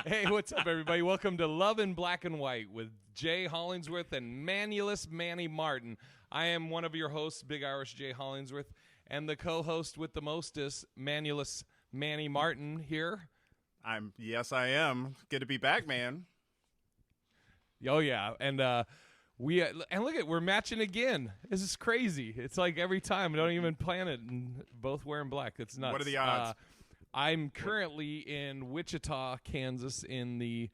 Hey, what's up, everybody? Welcome to Love in Black and White with Jay Hollingsworth and Manulus Manny Martin. I am one of your hosts, Big Irish Jay Hollingsworth, and the co-host with the mostest, Manulus Manny Martin here. Yes, I am. Good to be back, man. Oh yeah, and we're matching again. This is crazy. It's like every time I don't even plan it, and both wearing black. It's nuts. What are the odds? I'm currently in Wichita, Kansas, in the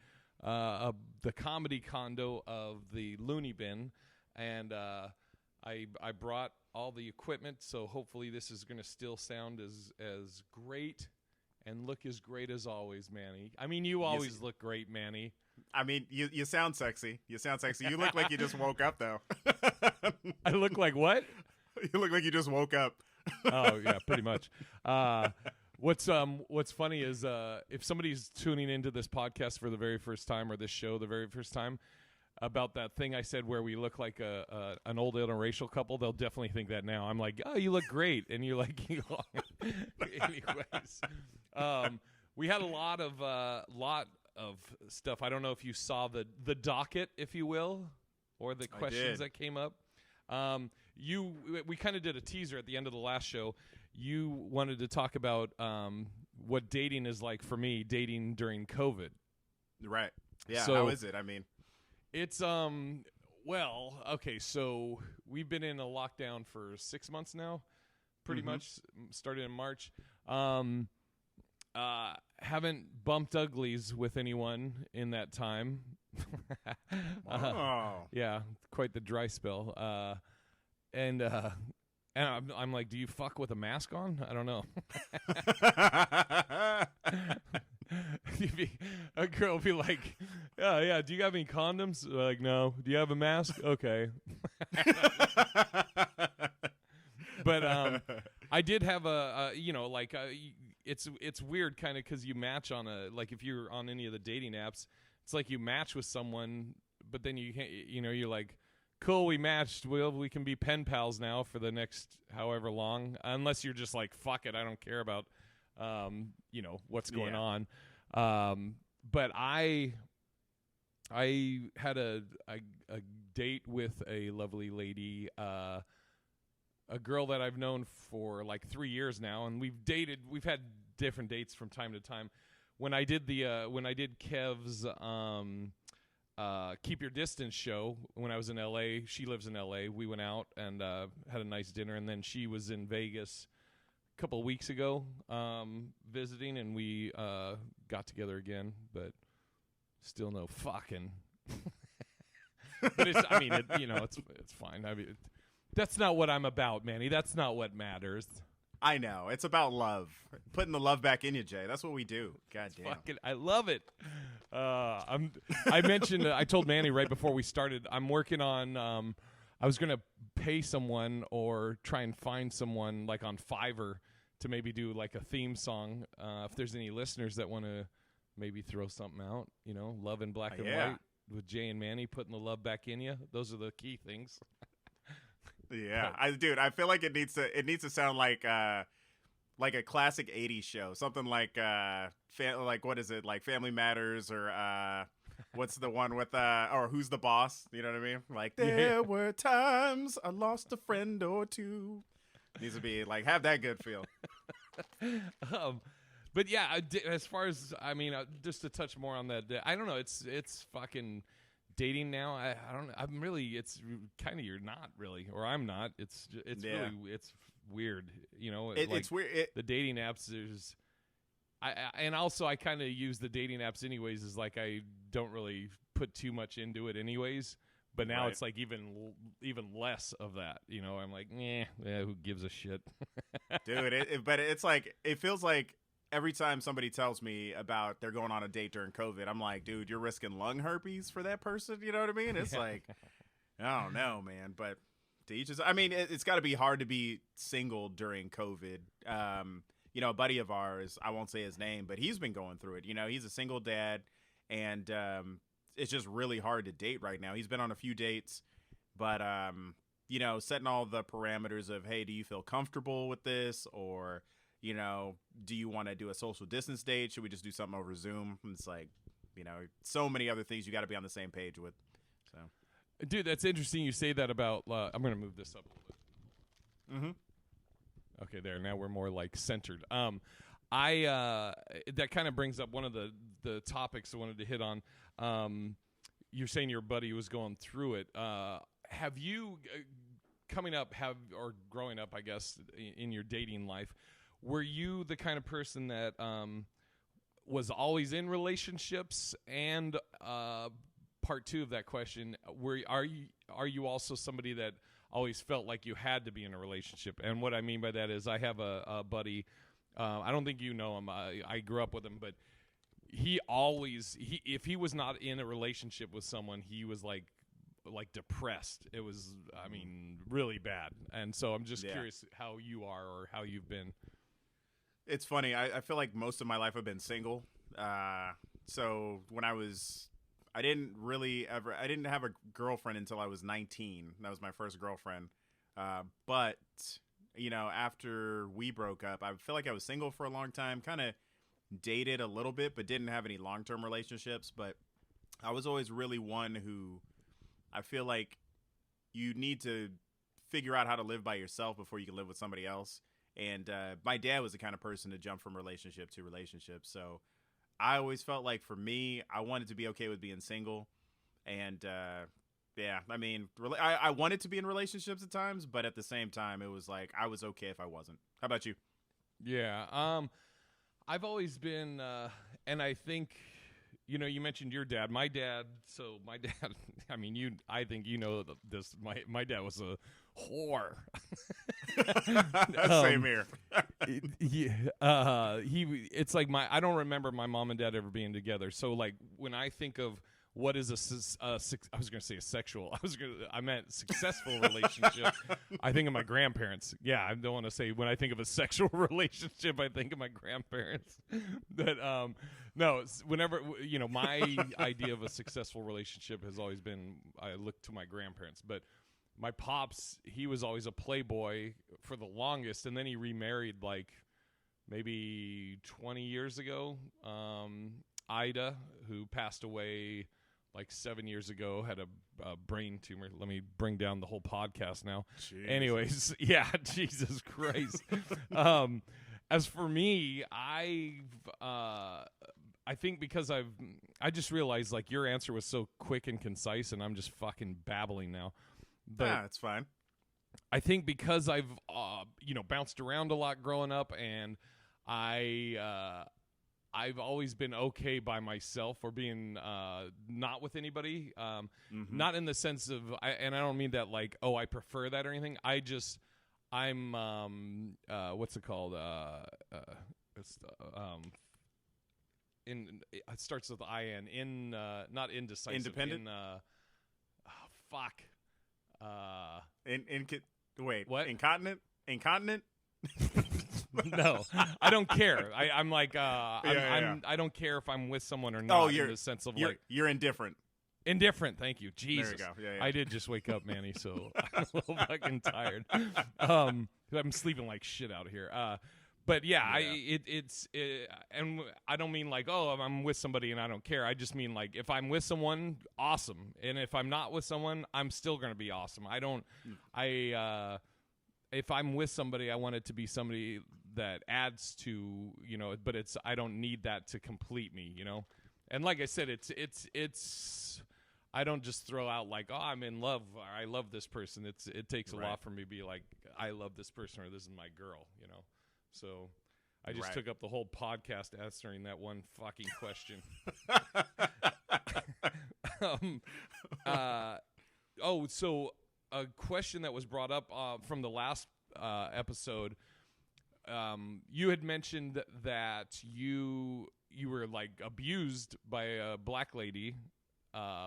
comedy condo of the Looney Bin, and I brought all the equipment, so hopefully this is going to still sound as great and look as great as always, Manny. I mean, you always look great, Manny. I mean, you sound sexy. You sound sexy. You look like you just woke up, though. I look like what? You look like you just woke up. Oh yeah, pretty much. What's funny is if somebody's tuning into this podcast for the very first time or this show the very first time about that thing I said where we look like an old interracial couple, they'll definitely think that now. I'm like, oh, you look great, and you're like, anyways. We had a lot of stuff. I don't know if you saw the docket, if you will, or the questions that came up. We kind of did a teaser at the end of the last show. You wanted to talk about what dating is like for me, dating during COVID. Right. Yeah. So, how is it? I mean, it's well, okay. So we've been in a lockdown for 6 months now, pretty much. Started in March. Haven't bumped uglies with anyone in that time. Yeah, quite the dry spell. And I'm like, do you fuck with a mask on? I don't know. A girl will be like, oh yeah, do you have any condoms? Like, no. Do you have a mask? Okay. But I did have it's weird kind of because you match on if you're on any of the dating apps, it's like you match with someone, but then you can't, you're like, cool, we matched. Well, we can be pen pals now for the next however long, unless you're just like, fuck it, I don't care about, what's going on. But I had a date with a lovely lady, a girl that I've known for like 3 years now, and we've had different dates from time to time. When I did Kev's Keep Your Distance show when I was in LA, she lives in LA. We went out and had a nice dinner, and then she was in Vegas a couple of weeks ago visiting, and we got together again, but still no fucking. But it's fine. I mean, that's not what I'm about, Manny. That's not what matters. I know. It's about love. Putting the love back in you, Jay. That's what we do. God damn. I love it. I told Manny right before we started, I'm working on, I was going to pay someone or try and find someone like on Fiverr to maybe do like a theme song. If there's any listeners that want to maybe throw something out, love in black and white with Jay and Manny, putting the love back in you. Those are the key things. Yeah, I feel like it needs to sound like a classic '80s show, something like what is it, like Family Matters, or what's the one with or Who's the Boss? You know what I mean? Like there were times I lost a friend or two. Needs to be like have that good feel. But yeah, as far as just to touch more on that, I don't know. It's fucking. Dating now, I don't know. I'm really. It's kind of you're not really, or I'm not. It's really it's weird. It's weird. The dating apps. There's, and also I kind of use the dating apps anyways. Is like I don't really put too much into it anyways. But now it's like even less of that. I'm like, yeah, who gives a shit, dude. But it's like it feels like. Every time somebody tells me about they're going on a date during COVID, I'm like, dude, you're risking lung herpes for that person. You know what I mean? It's like, I don't know, man. But to each his. I mean, it's got to be hard to be single during COVID. A buddy of ours, I won't say his name, but he's been going through it. He's a single dad, and it's just really hard to date right now. He's been on a few dates, but setting all the parameters of, hey, do you feel comfortable with this, or do you want to do a social distance date? Should we just do something over Zoom? And it's like, so many other things you got to be on the same page with. So, dude, that's interesting. You say that about. I'm gonna move this up a little bit. mm-hmm. Okay, there. Now we're more like centered. That kind of brings up one of the topics I wanted to hit on. You're saying your buddy was going through it. Have you or growing up, I guess, in your dating life, were you the kind of person that was always in relationships? And part two of that question, are you also somebody that always felt like you had to be in a relationship? And what I mean by that is, I have a buddy. I don't think you know him. I grew up with him, but if he was not in a relationship with someone, he was like depressed. It was, really bad. And so I'm just curious how you are or how you've been. It's funny. I feel like most of my life I've been single. So when I didn't have a girlfriend until I was 19. That was my first girlfriend. But after we broke up, I feel like I was single for a long time, kind of dated a little bit, but didn't have any long-term relationships. But I was always really one who I feel like you need to figure out how to live by yourself before you can live with somebody else. And my dad was the kind of person to jump from relationship to relationship. So I always felt like for me, I wanted to be okay with being single. And I wanted to be in relationships at times, but at the same time, it was like I was okay if I wasn't. How about you? Yeah. I've always been, and I think, you mentioned your dad. My dad, I think you know this. My dad was a whore. Same here. It's like I don't remember my mom and dad ever being together. So like when I think of what is I was going to say a sexual. I meant successful relationship. I think of my grandparents. Yeah, I don't want to say when I think of a sexual relationship, I think of my grandparents. But no, whenever my idea of a successful relationship has always been I look to my grandparents. But my pops, he was always a playboy for the longest, and then he remarried like maybe 20 years ago. Ida, who passed away like 7 years ago, had a brain tumor. Let me bring down the whole podcast now. Jesus. Anyways, yeah, Jesus Christ. As for me, I think because I just realized like your answer was so quick and concise, and I'm just fucking babbling now. But it's fine. I think because I've bounced around a lot growing up, and I've always been okay by myself or being not with anybody. Not in the sense of, and I don't mean that like, oh, I prefer that or anything. I'm what's it called? It starts with IN. Not indecisive. Independent. Fuck. Wait. What? Incontinent. No, I don't care. I'm like, Yeah. I don't care if I'm with someone or not. In the sense of you're indifferent. Indifferent. Thank you, Jesus. There you go. Yeah. I did just wake up, Manny, so I'm a little fucking tired. I'm sleeping like shit out here. But yeah, and I don't mean like, oh, I'm with somebody and I don't care. I just mean like, if I'm with someone, awesome, and if I'm not with someone, I'm still gonna be awesome. If I'm with somebody, I want it to be somebody that adds to, but I don't need that to complete me, And like I said, it's I don't just throw out like, oh, I'm in love or I love this person. It takes a lot for me to be like, I love this person or this is my girl, So I just took up the whole podcast answering that one fucking question. So a question that was brought up from the last episode, you had mentioned that you were like abused by a black lady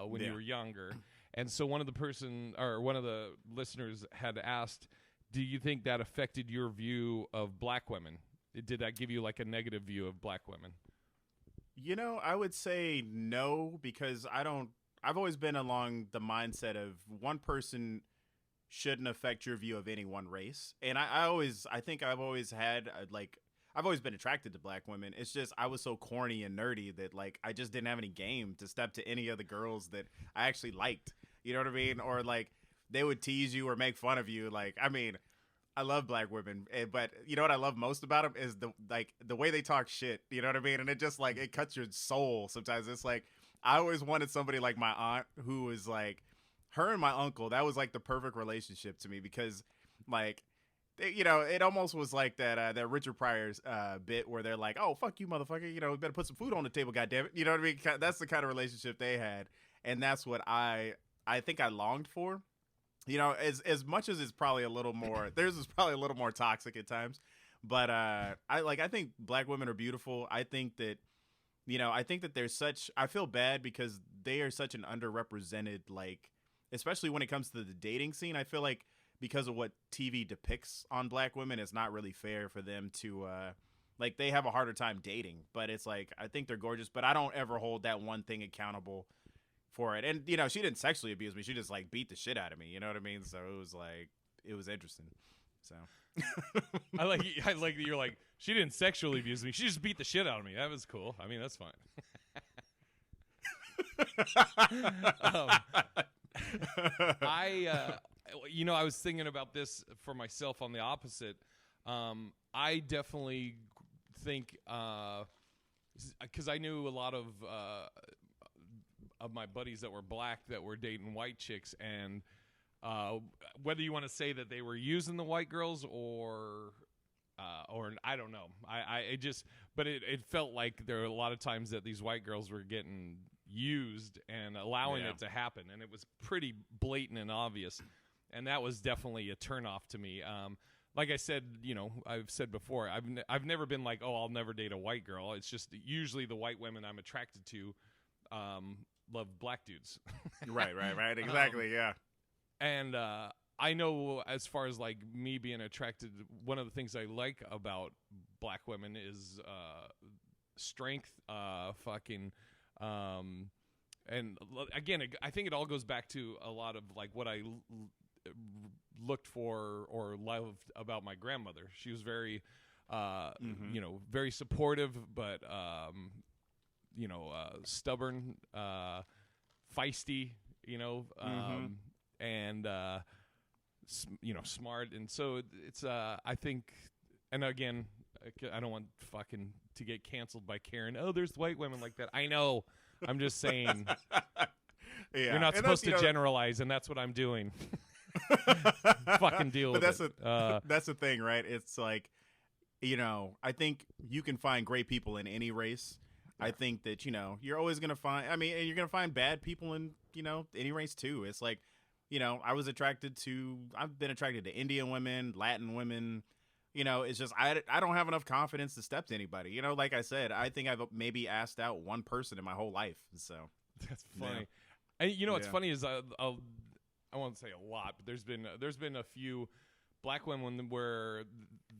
when you were younger, and so one of the listeners had asked, do you think that affected your view of black women? Did that give you like a negative view of black women? I would say no, because I've always been along the mindset of one person shouldn't affect your view of any one race. And I think I've always had I've always been attracted to black women. It's just I was so corny and nerdy that like I just didn't have any game to step to any of the girls that I actually liked. You know what I mean? Or like they would tease you or make fun of you. Like, I mean, I love black women, but you know what I love most about them is the way they talk shit. You know what I mean? And it just like it cuts your soul sometimes. It's like I always wanted somebody like my aunt who was like her and my uncle. That was like the perfect relationship to me because like. You know, it almost was like that Richard Pryor's bit where they're like, "Oh, fuck you, motherfucker! You know, better put some food on the table, goddammit." You know what I mean? That's the kind of relationship they had, and that's what I think I longed for. You know, as much as it's probably a little more, theirs is probably a little more toxic at times, but I think black women are beautiful. I think that, you know, I think that there's such. I feel bad because they are such an underrepresented, like, especially when it comes to the dating scene. I feel like. Because of what TV depicts on black women, it's not really fair for them to, like, they have a harder time dating. But it's like, I think they're gorgeous, but I don't ever hold that one thing accountable for it. And, you know, she didn't sexually abuse me. She just, like, beat the shit out of me. You know what I mean? So it was, like, it was interesting. So. I like that you're like, she didn't sexually abuse me. She just beat the shit out of me. That was cool. I mean, that's fine. You know, I was thinking about this for myself on the opposite. I definitely think, because I knew a lot of my buddies that were black that were dating white chicks, and whether you want to say that they were using the white girls or I don't know. But it felt like there were a lot of times that these white girls were getting used and allowing it to happen, and it was pretty blatant and obvious. And that was definitely a turnoff to me. Like I said, you know, I've said before, I've never been like, oh, I'll never date a white girl. It's just usually the white women I'm attracted to love black dudes. Right. Exactly, yeah. And I know as far as like me being attracted, one of the things I like about black women is strength, and again, I think it all goes back to a lot of like what I looked for or loved about my grandmother. She was very, you know, very supportive, but you know, stubborn, feisty, you know, and you know, smart. And so it's I think, and again, I don't want fucking to get canceled by Karen. Oh, there's white women like that. I know. I'm just saying. You're not supposed to generalize, and that's what I'm doing. Fucking deal with it. That's the thing, right? It's like, you know, I think you can find great people in any race. Yeah. I think that, you know, you're always going to find, I mean, and you're going to find bad people in, you know, any race too. It's like, you know, I've been attracted to Indian women, Latin women. You know, it's just, I don't have enough confidence to step to anybody. You know, like I said, I think I've maybe asked out one person in my whole life. So. That's funny. Yeah. And you know what's funny is I won't say a lot, but there's been a few black women where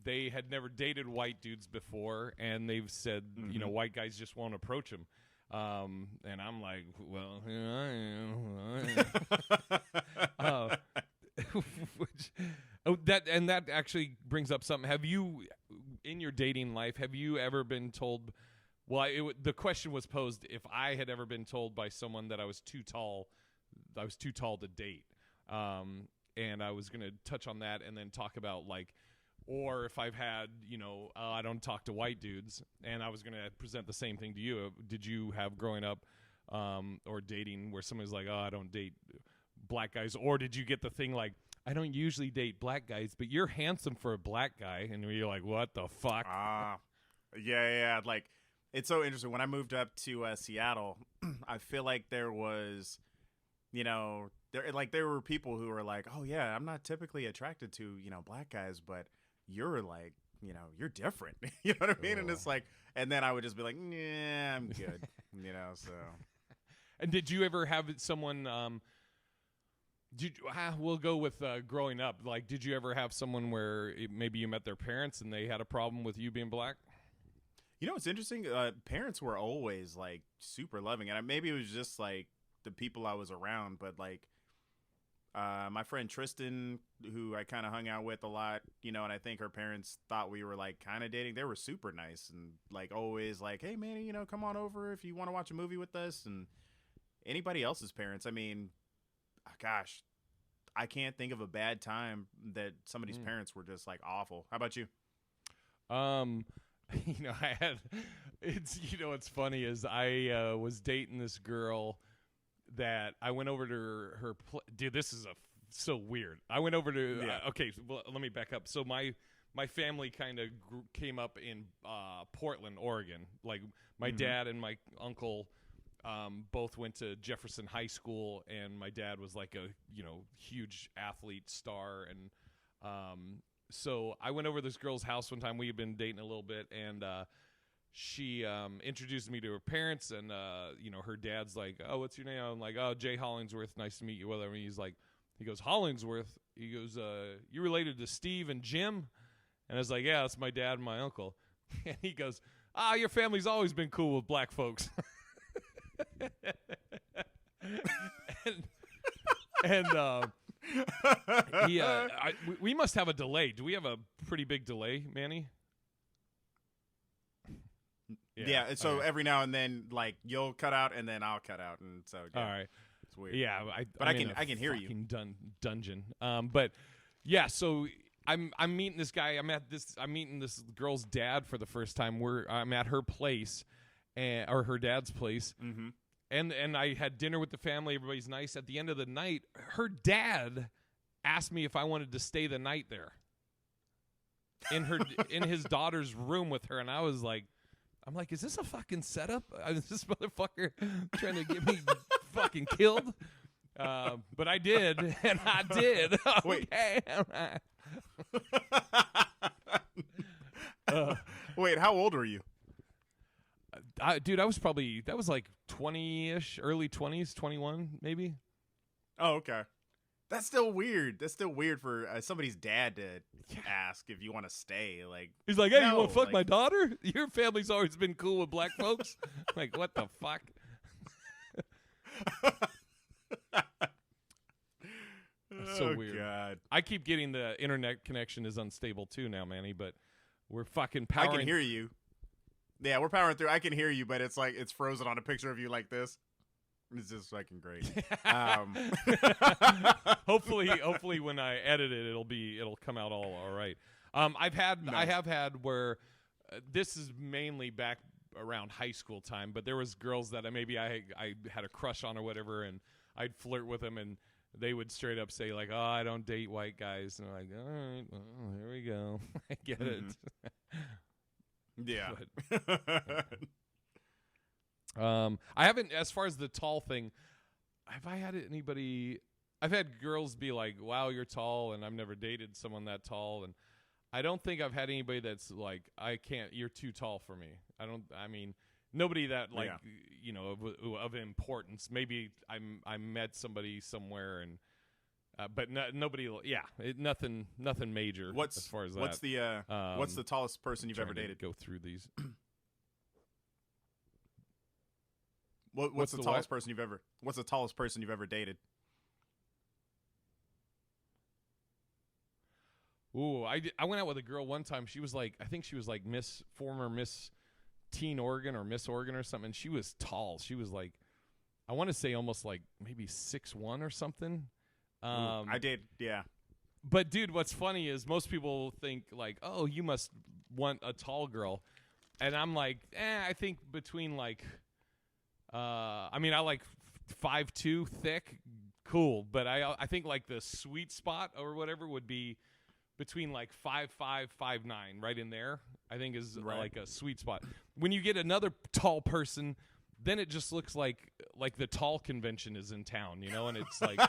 they had never dated white dudes before, and they've said, you know, white guys just won't approach them. And I'm like, well, here I am. That actually brings up something. Have you, in your dating life, have you ever been told? Well, the question was posed if I had ever been told by someone that I was too tall to date. And I was going to touch on that and then talk about like, or if I've had, you know, I don't talk to white dudes, and I was going to present the same thing to you. Did you have growing up or dating where somebody's like, oh, I don't date black guys? Or did you get the thing like, I don't usually date black guys, but you're handsome for a black guy? And you're like, what the fuck? Yeah. Like, it's so interesting. When I moved up to Seattle, I feel like there was, you know, there were people who were like, oh yeah, I'm not typically attracted to, you know, black guys, but you're like, you know, you're different. You know what I mean? And it's like, and then I would just be like, nah, I'm good. You know, so. And did you ever have someone, we'll go with growing up. Like, did you ever have someone where maybe you met their parents and they had a problem with you being black? You know, it's interesting. Parents were always like super loving, and maybe it was just like the people I was around, but like My friend Tristan, who I kind of hung out with a lot, and I think her parents thought we were like kind of dating. They were super nice and like always like, hey, Manny, come on over if you want to watch a movie with us. And anybody else's parents, I mean, gosh, I can't think of a bad time that somebody's parents were just like awful. How about you? I had what's funny is I was dating this girl that I went over to her dude, this is so weird. I went over to okay, well, let me back up. So my family kind of came up in Portland, Oregon. Like my dad and my uncle both went to Jefferson High School, and my dad was like a huge athlete star, and so I went over to this girl's house one time. We had been dating a little bit, and she introduced me to her parents, and her dad's like, oh, what's your name? I'm like, oh, Jay Hollingsworth, nice to meet you, whatever. He goes, Hollingsworth? He goes, you related to Steve and Jim? And I was like, yeah, that's my dad and my uncle. And he goes, your family's always been cool with black folks. We must have a delay. Do we have a pretty big delay, Manny? Yeah, so every now and then, like, you'll cut out and then I'll cut out, and so all right, it's weird. Yeah, I can hear you. Dungeon. But yeah, so I'm meeting this guy. I'm meeting this girl's dad for the first time. I'm at her place, or her dad's place. Mm-hmm. And I had dinner with the family. Everybody's nice. At the end of the night, her dad asked me if I wanted to stay the night there in his daughter's room with her, and I'm like, is this a fucking setup? Is this motherfucker trying to get me fucking killed? But I did, and I did. Okay. Wait, how old were you? Dude, that was like 20-ish, early 20s, 21 maybe. Oh, okay. That's still weird. That's still weird for somebody's dad to ask if you want to stay. Like, he's like, hey, you want to fuck my daughter? Your family's always been cool with black folks. Like, what the fuck? So weird. God. I keep getting the internet connection is unstable too now, Manny, but we're fucking powering. I can hear you. Yeah, we're powering through. I can hear you, but it's like it's frozen on a picture of you like this. It's just fucking great. Hopefully, when I edit it, it'll come out all right. I have had where this is mainly back around high school time, but there was girls that I had a crush on or whatever, and I'd flirt with them, and they would straight up say like, "Oh, I don't date white guys," and I'm like, "All right, well, here we go. I get it." Yeah. I haven't, as far as the tall thing, have I had anybody? I've had girls be like, "Wow, you're tall," and I've never dated someone that tall, and I don't think I've had anybody that's like, "I can't, you're too tall for me." I mean, nobody that like, of importance. Maybe I met somebody somewhere, and but nobody. Yeah, nothing major. As far as what's the tallest person you've ever dated? Go through these. What's the tallest person you've ever? What's the tallest person you've ever dated? Ooh, I went out with a girl one time. She was like, I think she was like former Miss Teen Oregon or Miss Oregon or something. She was tall. She was like, I want to say almost like maybe 6'1" or something. I did, yeah. But dude, what's funny is most people think like, oh, you must want a tall girl, and I'm like, I think between like. I mean, I like 5'2", thick, cool. But I think like the sweet spot or whatever would be between like 5'5", 5'9", right in there. I think is like a sweet spot. When you get another tall person, then it just looks like the tall convention is in town, and it's like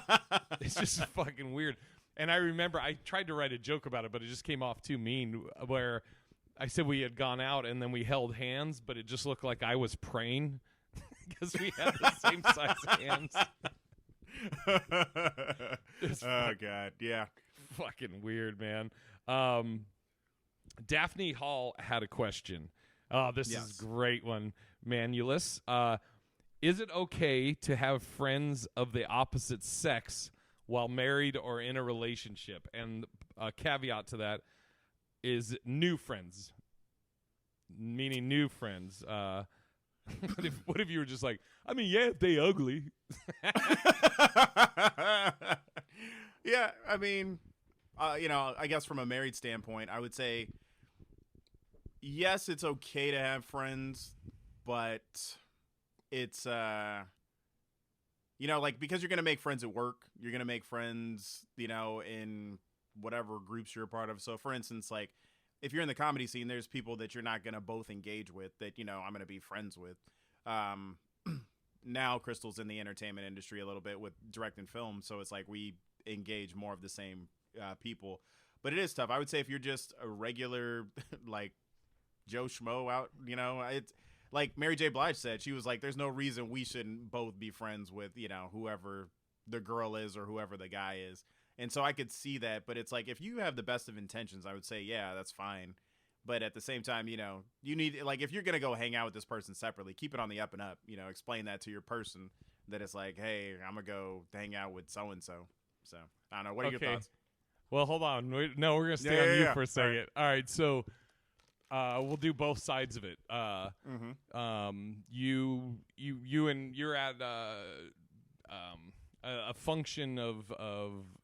it's just fucking weird. And I remember I tried to write a joke about it, but it just came off too mean. Where I said we had gone out and then we held hands, but it just looked like I was praying. Because we had the same size hands. Oh, God. Yeah. Fucking weird, man. Daphne Hall had a question. Oh, this is a great one, Manulus. Is it okay to have friends of the opposite sex while married or in a relationship. And a caveat to that is new friends, meaning new friends. What if you were just like, I mean, yeah, if they ugly. Yeah, I mean, I guess from a married standpoint, I would say, yes, it's okay to have friends, but it's, like, because you're going to make friends at work, you're going to make friends, in whatever groups you're a part of. So, for instance, like, if you're in the comedy scene, there's people that you're not going to both engage with that, I'm going to be friends with. Now Crystal's in the entertainment industry a little bit with directing film. So it's like we engage more of the same people. But it is tough. I would say if you're just a regular, like, Joe Schmo out, it's like Mary J. Blige said. She was like, there's no reason we shouldn't both be friends with, whoever the girl is or whoever the guy is. And so I could see that, but it's like, if you have the best of intentions, I would say, yeah, that's fine. But at the same time, you need, like, if you're going to go hang out with this person separately, keep it on the up and up, explain that to your person that it's like, hey, I'm going to go hang out with so-and-so. So, I don't know. What are your thoughts? Well, hold on. We're going to stay on you for a second. All right. So, we'll do both sides of it. You're at, a function of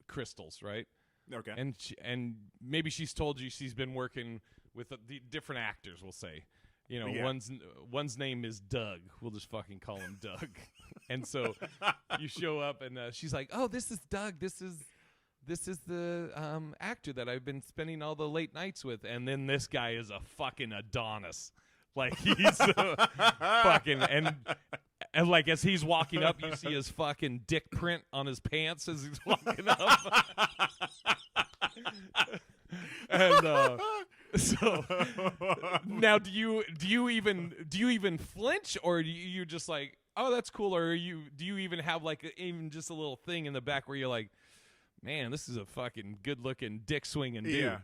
Crystal's, right? Okay. And maybe she's told you she's been working with the different actors, we'll say. One's name is Doug. We'll just fucking call him Doug. And so you show up and she's like, "Oh, this is Doug. This is the actor that I've been spending all the late nights with." And then this guy is a fucking Adonis. Like, he's fucking and like, as he's walking up, you see his fucking dick print on his pants as he's walking up. And so now, do you even flinch, or do you just like, oh, that's cool, or do you even have like even just a little thing in the back where you're like, man, this is a fucking good looking dick swinging dude? Yeah.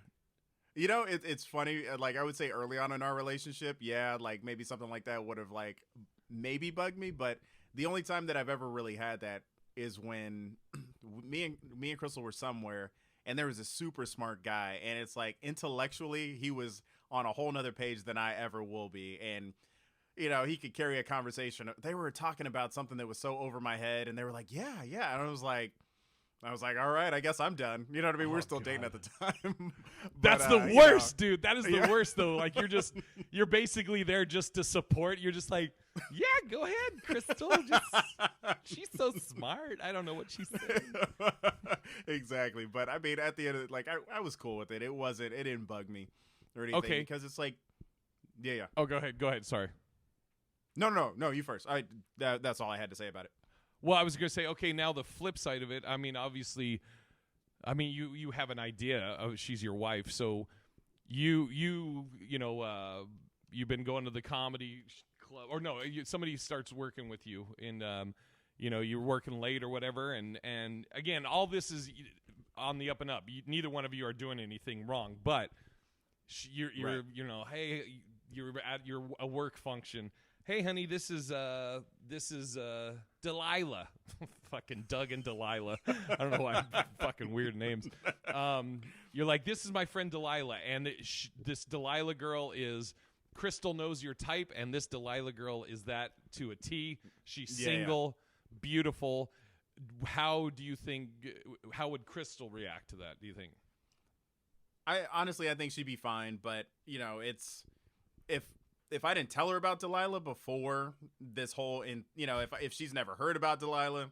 It's funny. Like, I would say early on in our relationship, yeah, like maybe something like that would have like maybe bugged me, but the only time that I've ever really had that is when me and Crystal were somewhere and there was a super smart guy, and it's like intellectually he was on a whole nother page than I ever will be, and he could carry a conversation. They were talking about something that was so over my head, and they were like, yeah, and I was like, all right, I guess I'm done. You know what I mean? We're still dating at the time. That's the worst, dude. That is the worst, though. Like, you're basically there just to support. You're just like, yeah, go ahead, Crystal. She's so smart. I don't know what she's saying. Exactly. But I mean, at the end of it, like, I was cool with it. It didn't bug me or anything. Okay. Because it's like, yeah. Oh, go ahead. Sorry. No, you first. That's all I had to say about it. Well, I was going to say, okay, now the flip side of it, I mean, obviously, you have an idea of she's your wife, so you've been going to the comedy club, or no, somebody starts working with you, and, you're working late or whatever, and again, all this is on the up and up. Neither one of you are doing anything wrong, but you're right. Hey, you're at a work function. Hey, honey, this is Delilah. Fucking Doug and Delilah. I don't know why. Fucking weird names. You're like, this is my friend Delilah, and this Delilah girl is Crystal knows your type, and this Delilah girl is that to a T. She's single, beautiful. How would Crystal react to that, do you think? I think she'd be fine, but it's if I didn't tell her about Delilah before this whole, if she's never heard about Delilah,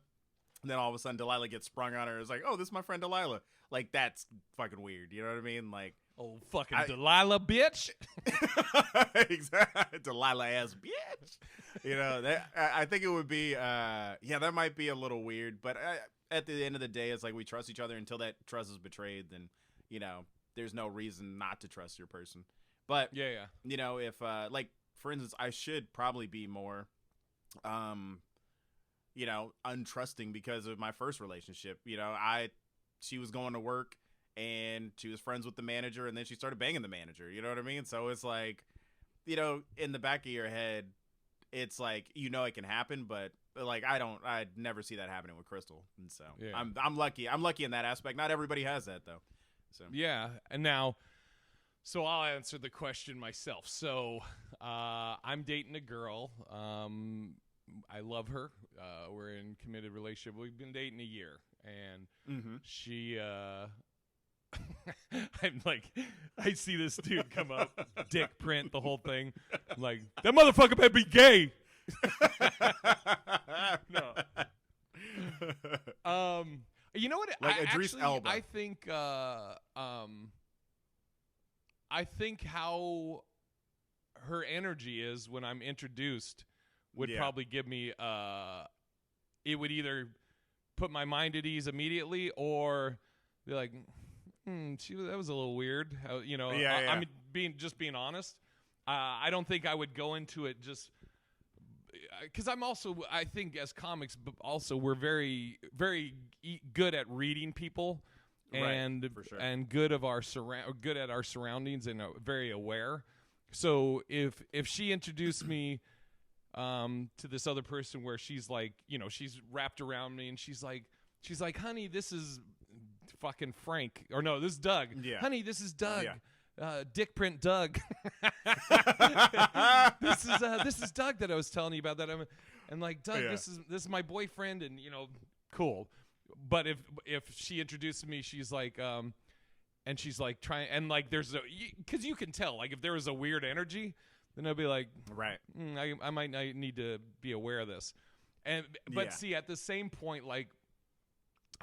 then all of a sudden Delilah gets sprung on her. It's like, oh, this is my friend Delilah. Like, that's fucking weird. You know what I mean? Like, oh, fucking Delilah, bitch. Exactly. Delilah ass bitch. I think it would be, that might be a little weird. But at the end of the day, it's like we trust each other. Until that trust is betrayed, then, there's no reason not to trust your person. But if like, for instance, I should probably be more untrusting because of my first relationship. She was going to work and she was friends with the manager, and then she started banging the manager. You know what I mean? So it's like, in the back of your head, it's like, you know, it can happen, but like I'd never see that happening with Crystal. And so I'm lucky. I'm lucky in that aspect. Not everybody has that though. So yeah. And now, so I'll answer the question myself. So I'm dating a girl. I love her. We're in a committed relationship. We've been dating a year, and she I'm like, I see this dude come up, dick print, the whole thing. I'm like, that motherfucker better be gay. No. You know what? Like Idris Elba. I think how her energy is when I'm introduced would probably give me it would either put my mind at ease immediately or be like, that was a little weird. You know, I'm being honest. I don't think I would go into it just because I think as comics, but also we're very, very good at reading people and for sure. and good at our surroundings and very aware. So if she introduced me to this other person where she's like, you know, she's wrapped around me and she's like, honey, this is fucking Frank, or no, this is Doug. Yeah. Honey, this is Doug. Dick print Doug. This is Doug that I was telling you about. And like, Doug, this is my boyfriend, and you know, cool. But if she introduced me, she's like, and she's like trying, and like there's because you can tell, like if there was a weird energy, then I'd be like, right, I might need to be aware of this. But see, at the same point, like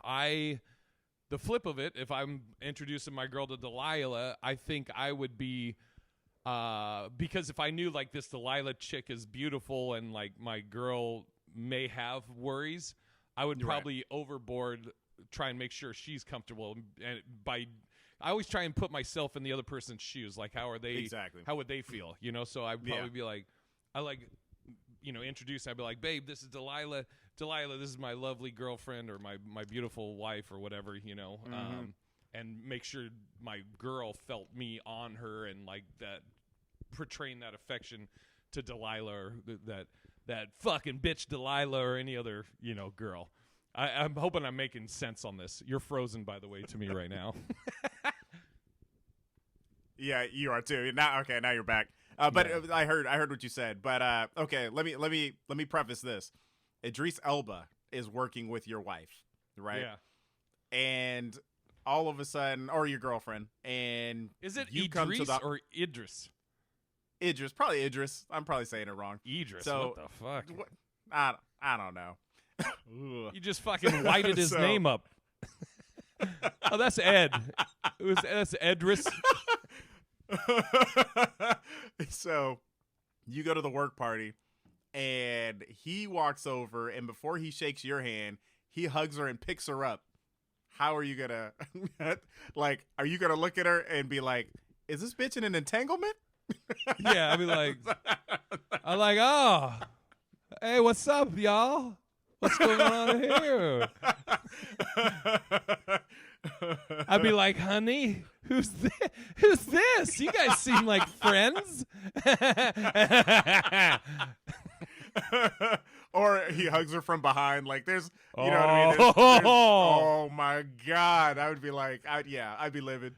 the flip of it, if I'm introducing my girl to Delilah, I think I would be, because if I knew like this Delilah chick is beautiful and like my girl may have worries, I would probably overboard try and make sure she's comfortable. And I always try and put myself in the other person's shoes. Like, how are they? Exactly. How would they feel? You know, so I'd probably be like, introduce. I'd be like, babe, this is Delilah. Delilah, this is my lovely girlfriend or my beautiful wife or whatever, you know, and make sure my girl felt me on her and like that, portraying that affection to Delilah or that fucking bitch Delilah or any other, you know, girl. I'm hoping I'm making sense on this. You're frozen, by the way, to me right now. Yeah, you are too. Now you're back. But I heard what you said. But okay, let me preface this. Idris Elba is working with your wife, right? Yeah. And all of a sudden, or your girlfriend, and is it you Idris or Idris? Idris, probably Idris. I'm probably saying it wrong. Idris, so, what the fuck? I don't know. You just fucking whited his name up. Oh, that's Ed. That's Idris. So you go to the work party and he walks over, and before he shakes your hand, he hugs her and picks her up. How are you gonna like, are you gonna look at her and be like, is this bitch in an entanglement? Yeah, I'd be like, oh, hey, what's up, y'all? What's going on here? I'd be like, honey, who's this? Who's this? You guys seem like friends. Or he hugs her from behind, like there's, you know what I mean? Oh my God, I would be like, I'd be livid.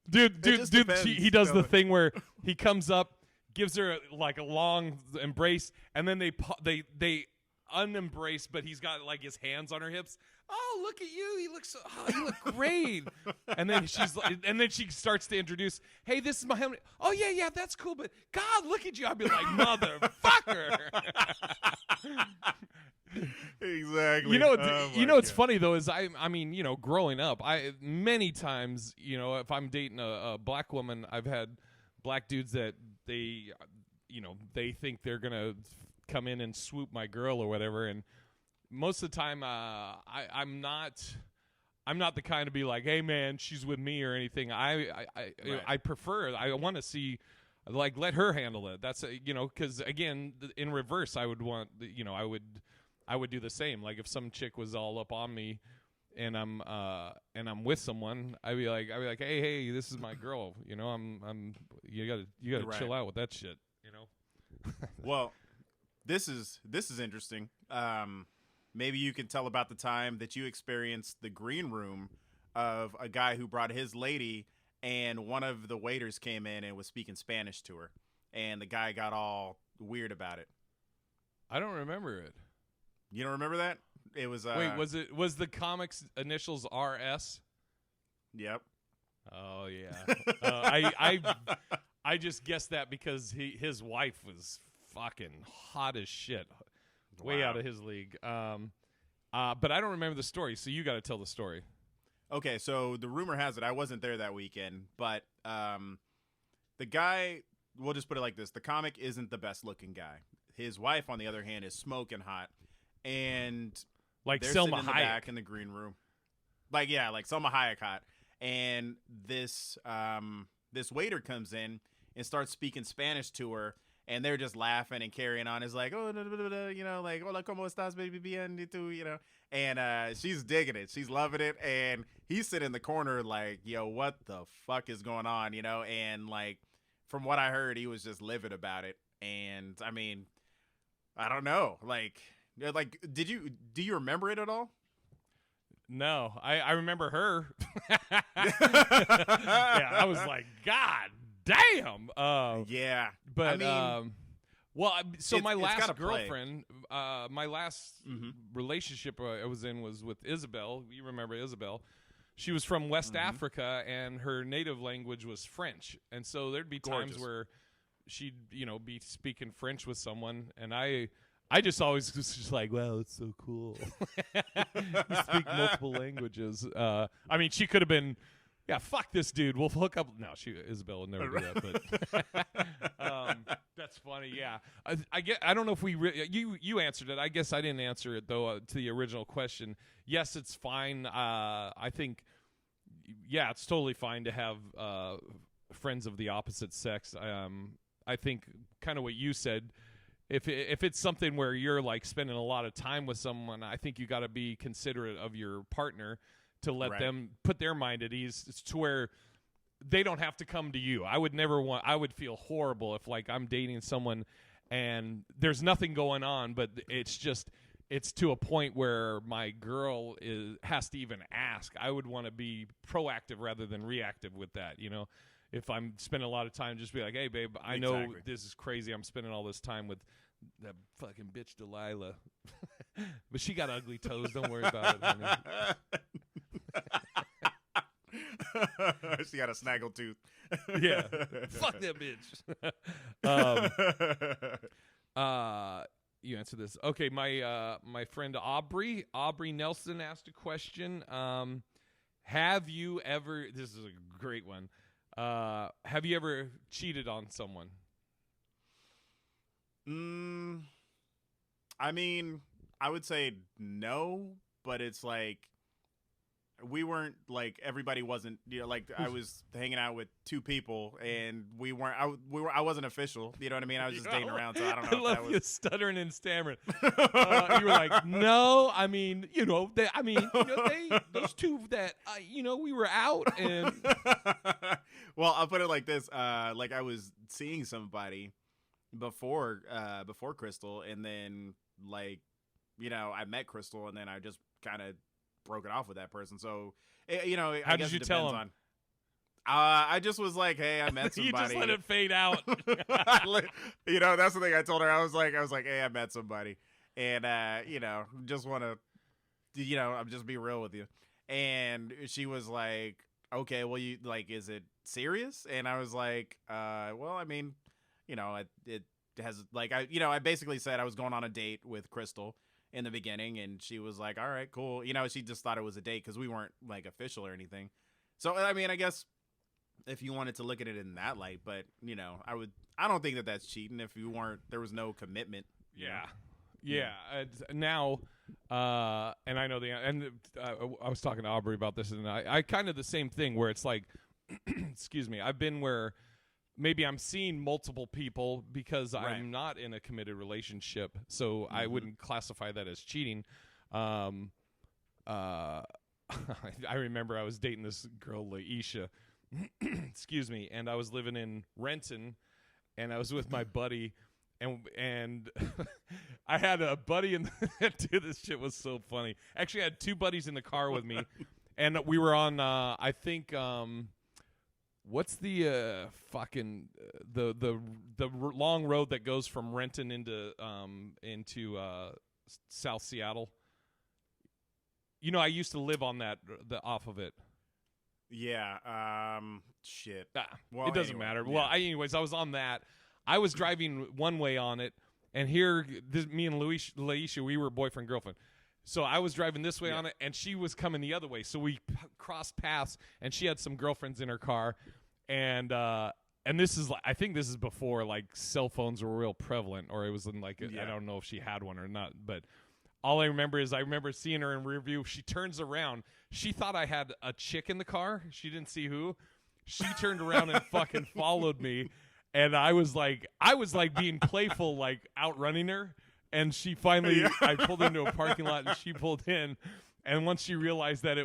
Dude, he does the thing where he comes up, gives her like a long embrace, and then they unembrace, but he's got like his hands on her hips. Oh, look at you! You look great. And then she starts to introduce, hey, this is my helmet. Oh yeah, that's cool. But God, look at you! I'd be like, motherfucker. Exactly. You know, it's funny though is I mean, you know, growing up, many times, you know, if I'm dating a black woman, I've had black dudes that they think they're gonna come in and swoop my girl or whatever, and most of the time I'm not the kind to be like, hey man, she's with me or anything. I prefer, I want to see, like, let her handle it. That's because again, in reverse, I would want, I would do the same. Like if some chick was all up on me and I'm with someone, I'd be like, hey, this is my girl, you know, you gotta chill out with that shit, you know. Well, This is interesting. Maybe you can tell about the time that you experienced the green room of a guy who brought his lady, and one of the waiters came in and was speaking Spanish to her, and the guy got all weird about it. I don't remember it. You don't remember that? It was Wait, was the comic's initials RS? Yep. Oh yeah. I just guessed that because his wife was fucking hot as shit, way out of his league. But I don't remember the story, so you got to tell the story. Okay, so the rumor has it I wasn't there that weekend, but the guy, we'll just put it like this: the comic isn't the best looking guy. His wife, on the other hand, is smoking hot, and like they're Selma sitting in the Hayek back in the green room, like Selma Hayek hot. And this waiter comes in and starts speaking Spanish to her, and they're just laughing and carrying on. It's like, oh, you know, like, hola, ¿cómo estás, baby? Bien, y tú, you know. And she's digging it. She's loving it. And he's sitting in the corner like, yo, what the fuck is going on, you know? And, like, from what I heard, he was just livid about it. And, I mean, I don't know. Like, do you remember it at all? No, I remember her. Yeah, I was like, God damn. Yeah, but I mean, so my last play. girlfriend, my last relationship I was in was with Isabel. You remember Isabel? She was from West Africa, and her native language was French. And so there'd be times where she'd, be speaking French with someone, and I just always was just like, wow, it's so cool. You speak multiple languages. I mean, she could have been, yeah, fuck this dude. We'll hook up. No, Isabel would never do that. But that's funny. Yeah, I don't know if you answered it. I guess I didn't answer it though to the original question. Yes, it's fine. I think, yeah, it's totally fine to have friends of the opposite sex. I think kind of what you said. If it's something where you're like spending a lot of time with someone, I think you got to be considerate of your partner to let them put their mind at ease. It's to where they don't have to come to you. I would feel horrible if like I'm dating someone and there's nothing going on, but it's to a point where my girl has to even ask. I would want to be proactive rather than reactive with that, you know. If I'm spending a lot of time, just be like, hey, babe, I know this is crazy. I'm spending all this time with that fucking bitch Delilah. But she got ugly toes. Don't worry about it, honey. She got a snaggle tooth. Yeah. Fuck that bitch. You answer this. Okay, my friend Aubrey Nelson asked a question. Have you ever, this is a great one. Have you ever cheated on someone? I mean, I would say no, but it's like we weren't like everybody wasn't, you know, like I was hanging out with two people and I wasn't official, you know what I mean? I was just dating around, so I don't know. I love you stuttering and stammering. You were like, no, I mean, those two that, we were out and. Well, I'll put it like this. Like I was seeing somebody before Crystal, and then like, I met Crystal, and then I just kind of broke it off with that person. So, how did you tell him? I just was like, hey, I met somebody. You just let it fade out. That's the thing I told her. I was like, hey, I met somebody, and just want to, I'm just be real with you. And she was like, okay, well, you like, is it serious? And I was like, well, I mean, it has like, I basically said I was going on a date with Crystal in the beginning, and she was like, all right, cool. She just thought it was a date because we weren't like official or anything. So, I mean, I guess if you wanted to look at it in that light, but I don't think that that's cheating if there was no commitment. Yeah. Now, and I know I was talking to Aubrey about this, and I kind of the same thing where it's like, excuse me, I've been where maybe I'm seeing multiple people because I'm not in a committed relationship, so I wouldn't classify that as cheating. I remember I was dating this girl, Laisha, excuse me, and I was living in Renton, and I was with my buddy. and I had a buddy in dude, this shit was so funny. Actually, I had two buddies in the car with me, and we were on I think what's the fucking the long road that goes from Renton into South Seattle. You know, I used to live on that off of it. Yeah. Shit. Well, it doesn't matter. Yeah. Well, anyways, I was on that. I was driving one way on it, and me and Laisha, we were boyfriend girlfriend. So I was driving this way on it, and she was coming the other way. So we crossed paths, and she had some girlfriends in her car, and this is I think this is before like cell phones were real prevalent, or it was in like I don't know if she had one or not, but all I remember is I remember seeing her in rear view. She turns around. She thought I had a chick in the car. She didn't see who. She turned around and fucking followed me. And I was like being playful, like outrunning her. And she finally, I pulled into a parking lot and she pulled in. And once she realized that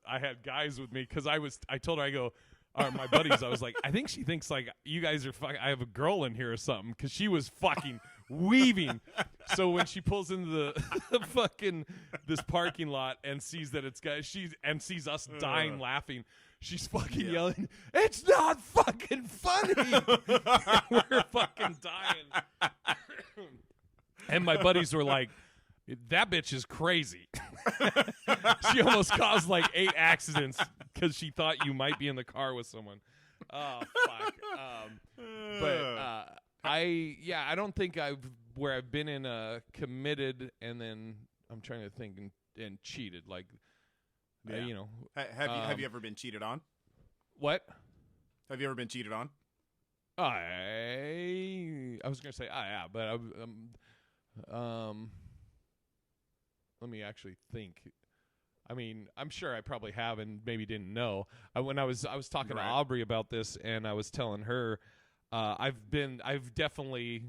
I had guys with me, because I told her, I go, my buddies, I was like, I think she thinks like you guys are fucking, I have a girl in here or something, because she was fucking weaving. So when she pulls into the fucking this parking lot and sees that it's guys, and sees us dying laughing, she's fucking yelling, "It's not fucking funny!" We're fucking dying. And my buddies were like, "That bitch is crazy." She almost caused like 8 accidents because she thought you might be in the car with someone. Oh fuck. I don't think I've been in a committed and then I'm trying to think and cheated like. You know, have you ever been cheated on? What? Have you ever been cheated on? I was gonna say yeah, but let me actually think. I mean, I'm sure I probably have and maybe didn't know. When I was talking to Aubrey about this, and I was telling her, I've definitely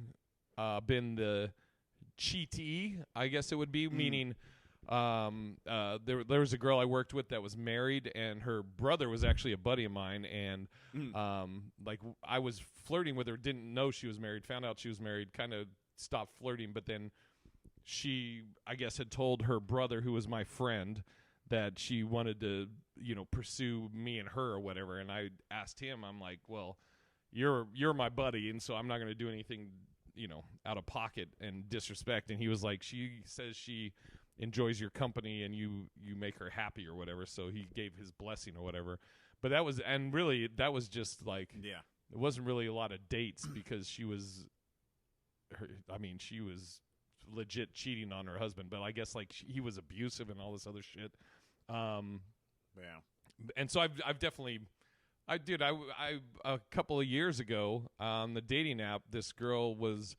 been the cheatee, I guess it would be, meaning. There was a girl I worked with that was married, and her brother was actually a buddy of mine, and like I was flirting with her, didn't know she was married, found out she was married, kind of stopped flirting, but then she, I guess, had told her brother, who was my friend, that she wanted to, pursue me and her or whatever, and I asked him, I'm like, well, you're my buddy, and so I'm not going to do anything, out of pocket and disrespect, and he was like, she says she enjoys your company and you make her happy or whatever, so he gave his blessing or whatever. But that was just like, it wasn't really a lot of dates because she was legit cheating on her husband, but I guess like he was abusive and all this other shit. And so I've definitely I a couple of years ago on the dating app, this girl was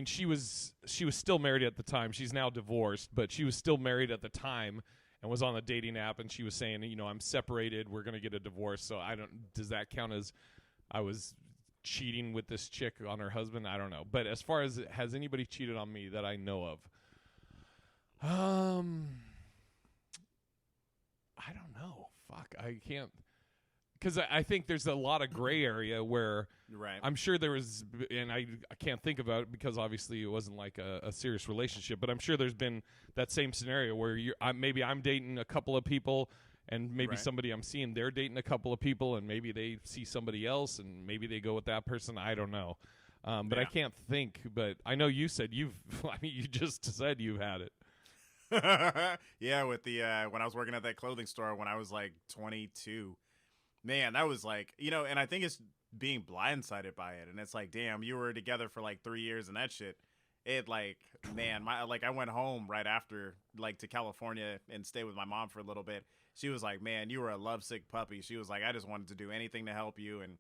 she was still married at the time. She's now divorced, but she was still married at the time and was on the dating app, and she was saying, I'm separated, we're going to get a divorce. So does that count as I was cheating with this chick on her husband? I don't know. But as far as has anybody cheated on me that I know of? I don't know. Fuck, I can't. Because I think there's a lot of gray area where I'm sure there was, and I can't think about it because obviously it wasn't like a serious relationship, but I'm sure there's been that same scenario where maybe I'm dating a couple of people and maybe somebody I'm seeing, they're dating a couple of people and maybe they see somebody else and maybe they go with that person. I don't know. But I can't think. But I know you said you just said you've had it. Yeah, with the when I was working at that clothing store when I was like 22. Man, that was like, and I think it's being blindsided by it. And it's like, damn, you were together for like 3 years and that shit. It like, man, I went home right after, like, to California and stayed with my mom for a little bit. She was like, man, you were a lovesick puppy. She was like, I just wanted to do anything to help you and,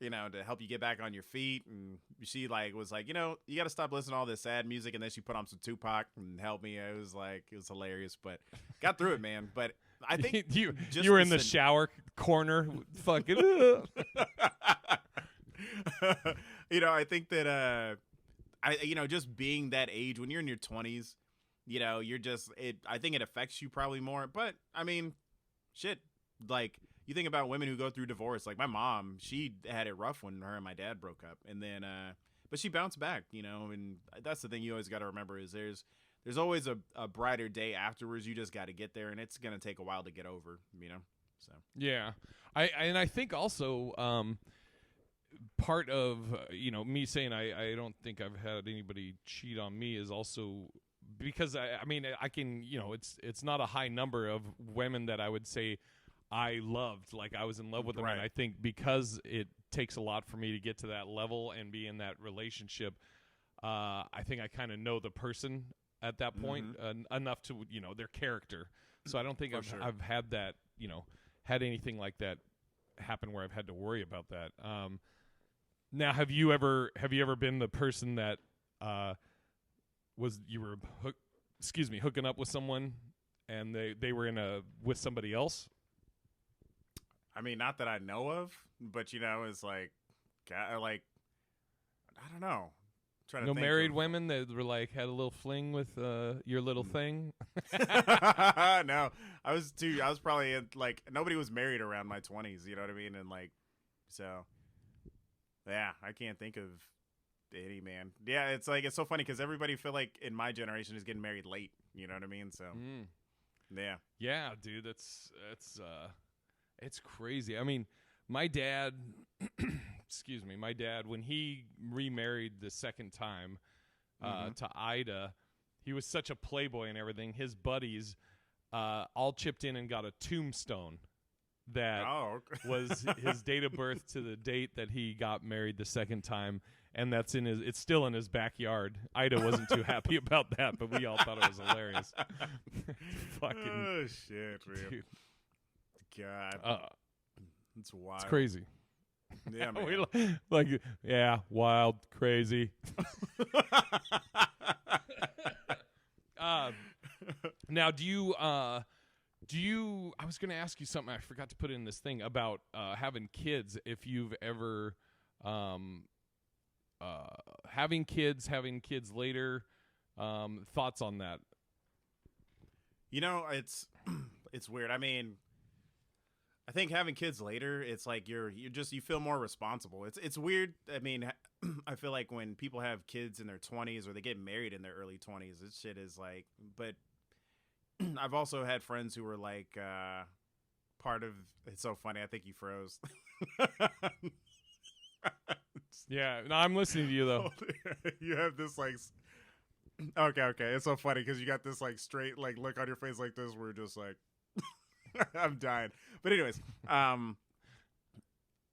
to help you get back on your feet. And she like was like, you got to stop listening to all this sad music. And then she put on some Tupac and helped me. It was hilarious, but got through it, man. But I think you were in the shower corner, fucking. I think that just being that age when you're in your 20s, you're just I think it affects you probably more. But I mean, shit, like you think about women who go through divorce. Like my mom, she had it rough when her and my dad broke up, and then but she bounced back, you know, and that's the thing you always got to remember is there's always a brighter day afterwards. You just got to get there, and it's gonna take a while to get over, you know. So yeah, I think also part of me saying I don't think I've had anybody cheat on me is also because I mean I can it's not a high number of women that I would say I loved, like I was in love with them, and I think because it takes a lot for me to get to that level and be in that relationship, I think I kind of know the person at that point enough to their character. So I don't think I've had that had anything like that happen where I've had to worry about that. Now, have you ever been the person that hooking up with someone and they were with somebody else? I mean, not that I know of, but it's like I don't know. Trying to no think married women that were like had a little fling with your little thing. No, I was probably like nobody was married around my 20s. You know what I mean? And like, so yeah, I can't think of any, man. Yeah, it's like it's so funny because everybody feel like in my generation is getting married late. You know what I mean? So yeah, dude, it's crazy. I mean, my dad, my dad, when he remarried the second time to Ida, he was such a playboy and everything. His buddies all chipped in and got a tombstone that was his date of birth to the date that he got married the second time, and it's still in his backyard. Ida wasn't too happy about that, but we all thought it was hilarious. Oh shit, man. Dude. God. It's wild. It's crazy. Yeah, man. Wild, crazy. Now, do you? I was going to ask you something. I forgot to put in this thing about having kids. If you've ever having kids later, thoughts on that? It's weird. I mean, I think having kids later, it's like you feel more responsible. It's weird. I mean, I feel like when people have kids in their 20s or they get married in their early 20s, this shit is like, but I've also had friends who were like part of, it's so funny. I think you froze. Yeah, no, I'm listening to you though. You have this like, okay. It's so funny because you got this like straight like look on your face like this. We're just like, I'm dying. But anyways,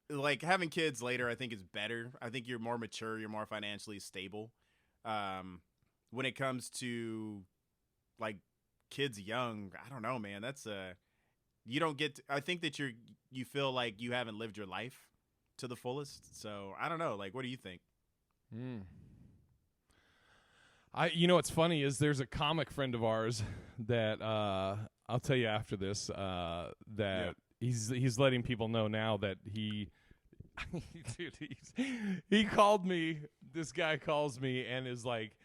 like having kids later, I think is better. I think you're more mature. You're more financially stable. When it comes to like kids young, I don't know, man. That's you don't get. I think that you feel like you haven't lived your life to the fullest. So I don't know. Like, what do you think? What's funny is there's a comic friend of ours that I'll tell you after this that he's letting people know now that he called me. This guy calls me and is like,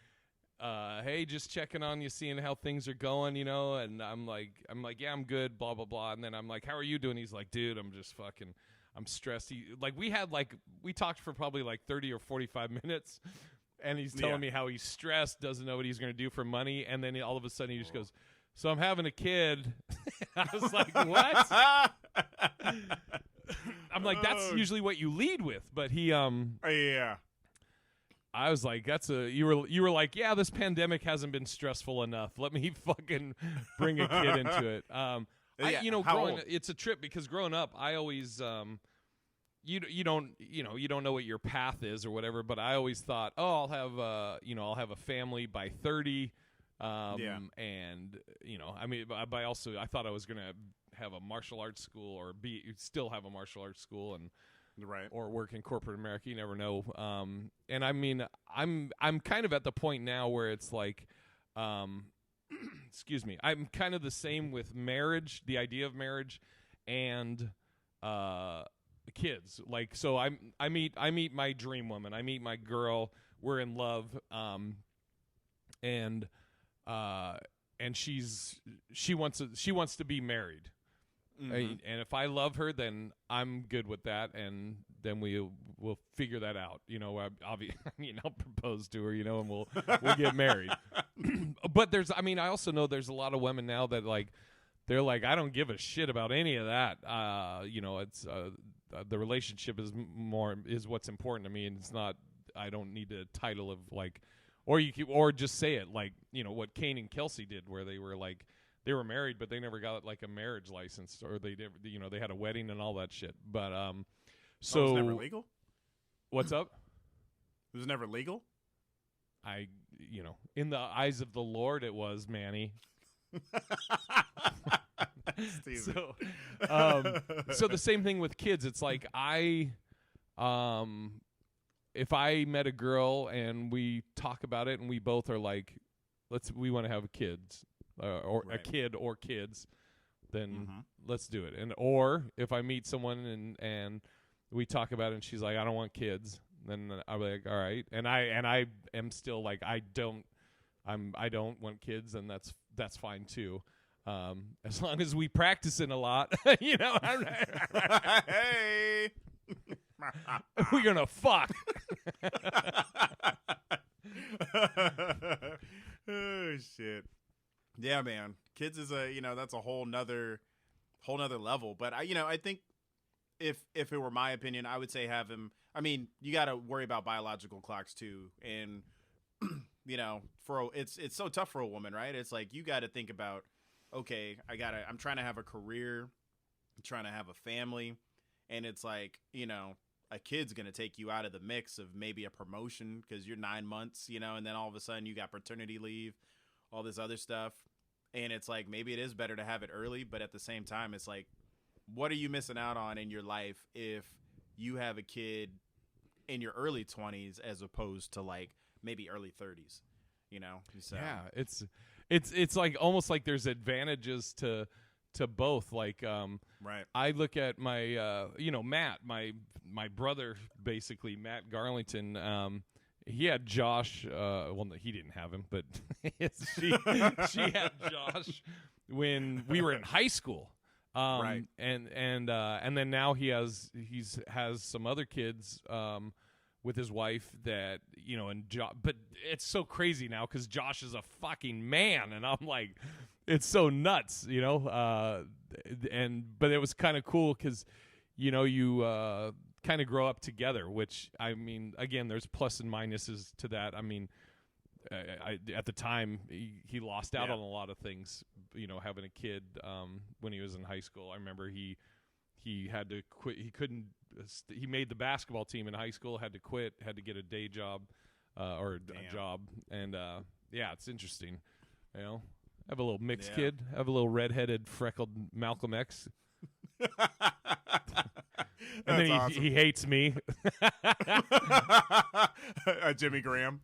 hey, just checking on you, seeing how things are going, and I'm like, yeah, I'm good, blah, blah, blah. And then I'm like, how are you doing? He's like, dude, I'm stressed. We talked for probably like 30 or 45 minutes. And he's telling me how he's stressed, doesn't know what he's going to do for money. And then all of a sudden he just goes, so I'm having a kid. I was like, what? I'm like, that's usually what you lead with. But he, yeah. I was like, you were like, yeah, this pandemic hasn't been stressful enough. Let me fucking bring a kid into it. It's a trip because growing up, I always, you don't know what your path is or whatever, but I always thought, I'll have a family by 30. And I thought I was going to have a martial arts school or still have a martial arts school and or work in corporate America. You never know. And I mean, I'm kind of at the point now where it's like, excuse me, I'm kind of the same with marriage, the idea of marriage and, kids. Like, so I meet my dream woman. I meet my girl. We're in love. And she wants to be married. And if I love her, then I'm good with that, and then we'll figure that out. You know, I'll propose to her, you know, and we'll get married. But I also know there's a lot of women now that like they're like, I don't give a shit about any of that. You know, it's the relationship is what's important to me, and it's not. I don't need a title of like, or just say it like, you know, what Kane and Kelsey did, where they were like. They were married, but they never got like a marriage license, or they had a wedding and all that shit. But so it was never legal. What's up? It was never legal. In the eyes of the Lord, it was, Manny. So the same thing with kids. It's like if I met a girl and we talk about it and we both are like, we want to have kids. Or a kid or kids, then let's do it. Or if I meet someone and we talk about it and she's like, I don't want kids, then I'll be like, all right. And I am still like, I don't want kids, and that's fine too. As long as we practice it a lot, you know. Hey, we're gonna fuck. Oh shit. Yeah, man. Kids is that's a whole nother level. But I think if it were my opinion, I would say have him. I mean, you got to worry about biological clocks too, and it's so tough for a woman, right? It's like you got to think about, okay, I'm trying to have a career, I'm trying to have a family, and it's like a kid's gonna take you out of the mix of maybe a promotion because you're 9 months, and then all of a sudden you got paternity leave. All this other stuff, and it's like maybe it is better to have it early, but at the same time it's like, what are you missing out on in your life if you have a kid in your early 20s as opposed to like maybe early 30s, so. Yeah, it's like almost like there's advantages to both, like right. I look at my Matt, my brother, basically Matt Garlington. He had Josh. Well, no, he didn't have him, but she had Josh when we were in high school. Right. And then now he has some other kids with his wife that but it's so crazy now because Josh is a fucking man, and I'm like, it's so nuts, but it was kind of cool because you kind of grow up together, which, I mean, again, there's plus and minuses to that. I mean, at the time, he lost out on a lot of things, having a kid when he was in high school. I remember he had to quit. He made the basketball team in high school, had to quit, had to get a day job or a job. And, it's interesting. I have a little mixed kid. I have a little redheaded, freckled Malcolm X. And then awesome. he hates me. Jimmy Graham.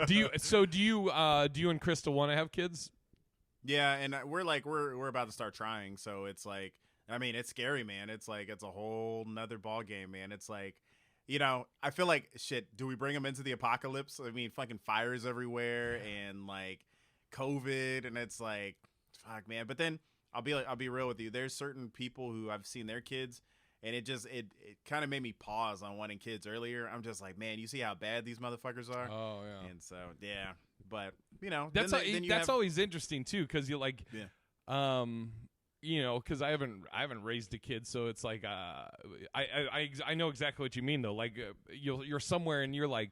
Do you and Crystal want to have kids? Yeah, and we're about to start trying, so it's like, I mean, it's scary, man. It's like it's a whole nother ball game, man. It's like, I feel like shit. Do we bring them into the apocalypse? I mean, fucking fires everywhere and like COVID, and it's like, fuck, man. But then I'll be real with you. There's certain people who I've seen their kids, and it kind of made me pause on wanting kids earlier. I'm just like, man, you see how bad these motherfuckers are? Oh yeah. And so yeah, but that's always interesting too, because you're like, because I haven't raised a kid, so it's like, I know exactly what you mean though. Like you're somewhere and you're like,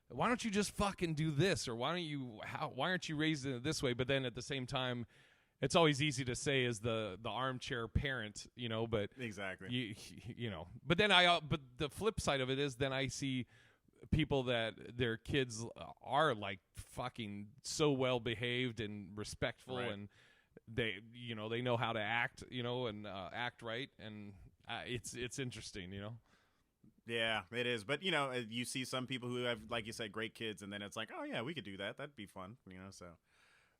why don't you just fucking do this, or why aren't you raised in it this way? But then at the same time, it's always easy to say as the armchair parent, but exactly, but then but the flip side of it is then I see people that their kids are like fucking so well behaved and respectful, right. And they know how to act, and act right, and it's interesting, Yeah, it is. But you see some people who have, like you said, great kids, and then it's like, oh yeah, we could do that. That'd be fun, So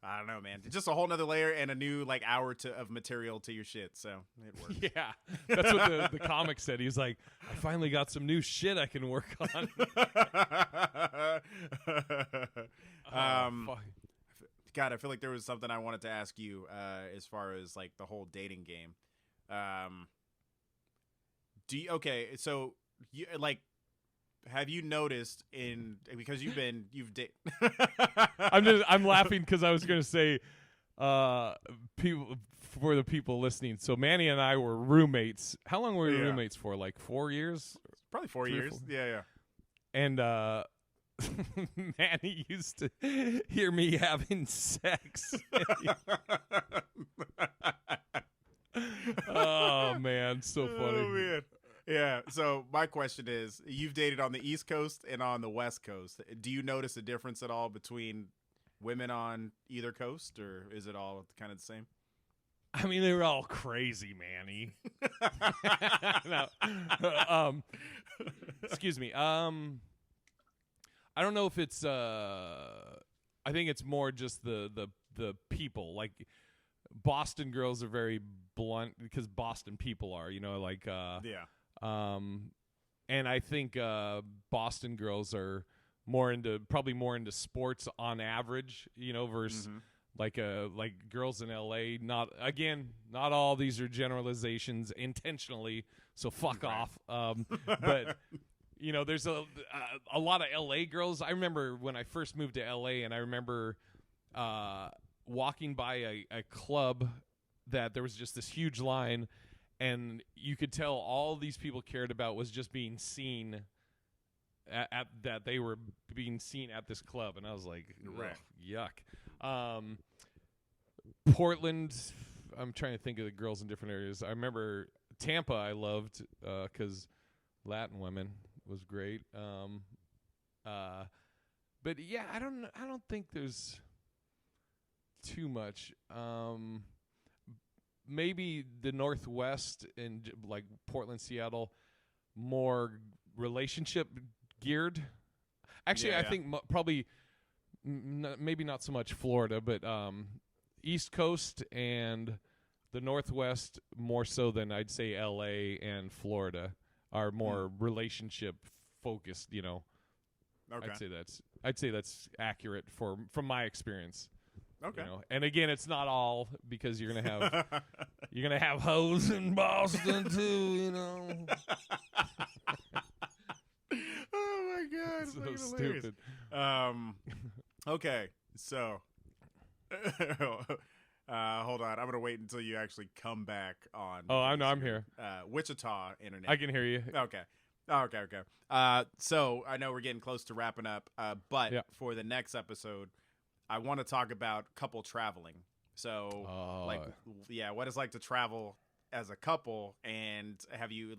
I don't know, man. It's just a whole nother layer and a new like hour of material to your shit. So it works. Yeah, that's what the comic said. He was like, I finally got some new shit I can work on. Got I feel like there was something I wanted to ask you as far as like the whole dating game. So you like, have you noticed because I'm laughing because I was going to say, people, for the people listening. So Manny and I were roommates. How long were we roommates for? Like 4 years? Probably 4 years. 4. Yeah. And Manny used to hear me having sex. Oh man, so funny. Oh man. Yeah. So my question is, you've dated on the East Coast and on the West Coast. Do you notice a difference at all between women on either coast, or is it all kind of the same? I mean, they were all crazy, Manny. No. Excuse me. I don't know if it's. I think it's more just the people. Like Boston girls are very blunt because Boston people are, like. Yeah. And I think Boston girls are probably more into sports on average, versus. Mm-hmm. Like girls in LA, not all these are generalizations intentionally, so fuck off. But there's a lot of LA girls. I remember when I first moved to LA, and I remember walking by a club that there was just this huge line, and you could tell all these people cared about was just being seen at that they were being seen at this club, and I was like, yuck. Portland, I'm trying to think of the girls in different areas. I remember Tampa I loved because Latin women was great. But yeah, I don't think there's too much. Maybe the Northwest and like Portland, Seattle, more relationship geared. Actually, I think probably maybe not so much Florida, but East Coast and the Northwest more so than I'd say LA and Florida are more relationship focused, Okay. I'd say that's accurate from my experience. Okay. And again, it's not all because you're gonna have hoes in Boston too, Oh my god, it's so stupid. Okay, so hold on. I'm gonna wait until you actually come back on. Oh, I'm here. Wichita internet. I can hear you. Okay. So I know we're getting close to wrapping up, but for the next episode, I want to talk about couple traveling. So, what it's like to travel as a couple, and have you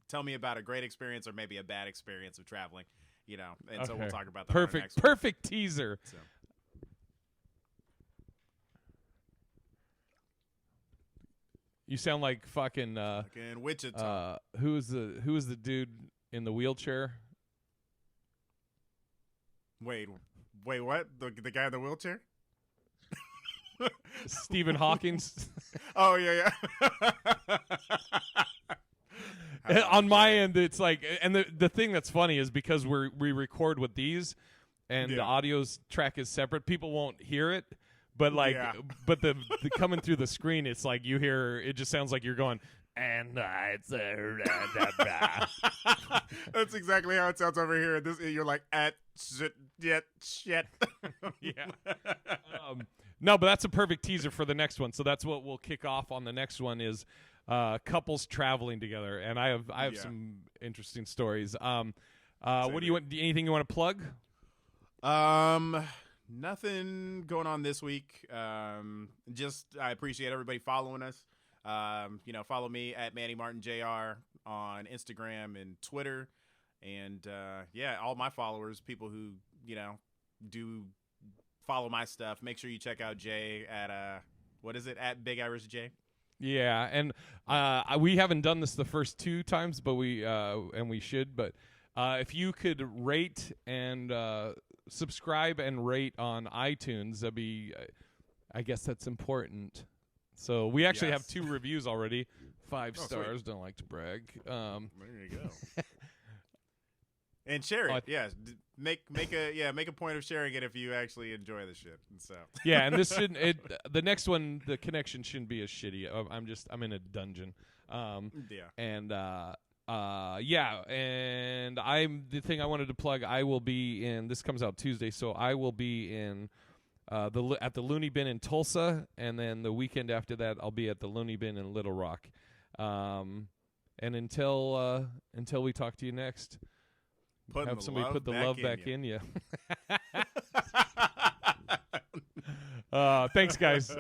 tell me about a great experience or maybe a bad experience of traveling, and so we'll talk about that. Perfect teaser. So. You sound like fucking Wichita. Who is the dude in the wheelchair? Wait, what? The guy in the wheelchair? Stephen Hawking's. Oh yeah. On my end, it's like, and the thing that's funny is because we record with these, and the audio track is separate. People won't hear it, but but the coming through the screen, it's like you hear. It just sounds like you're going. And it's That's exactly how it sounds over here. You're like at shit. Yeah. No, but that's a perfect teaser for the next one. So that's what we'll kick off on the next one is couples traveling together, and I have some interesting stories. What do you want? Anything you want to plug? Nothing going on this week. Just I appreciate everybody following us. Follow me at Manny Martin Jr. on Instagram and Twitter, and all my followers, people who do follow my stuff. Make sure you check out Jay at what is it at Big Irish J. Yeah, and we haven't done this the first 2 times, but we should. But if you could rate and subscribe and rate on iTunes, that'd be. I guess that's important. So we actually have 2 reviews already. 5 stars. Sweet. Don't like to brag. There you go. And share it. Make a point of sharing it if you actually enjoy the shit. And so yeah, and this shouldn't. The next one, the connection shouldn't be as shitty. I'm in a dungeon. And and the thing I wanted to plug. I will be in. This comes out Tuesday, so I will be in at the Looney Bin in Tulsa, and then the weekend after that, I'll be at the Looney Bin in Little Rock. And until we talk to you next. Have somebody put the love back in you. Thanks, guys.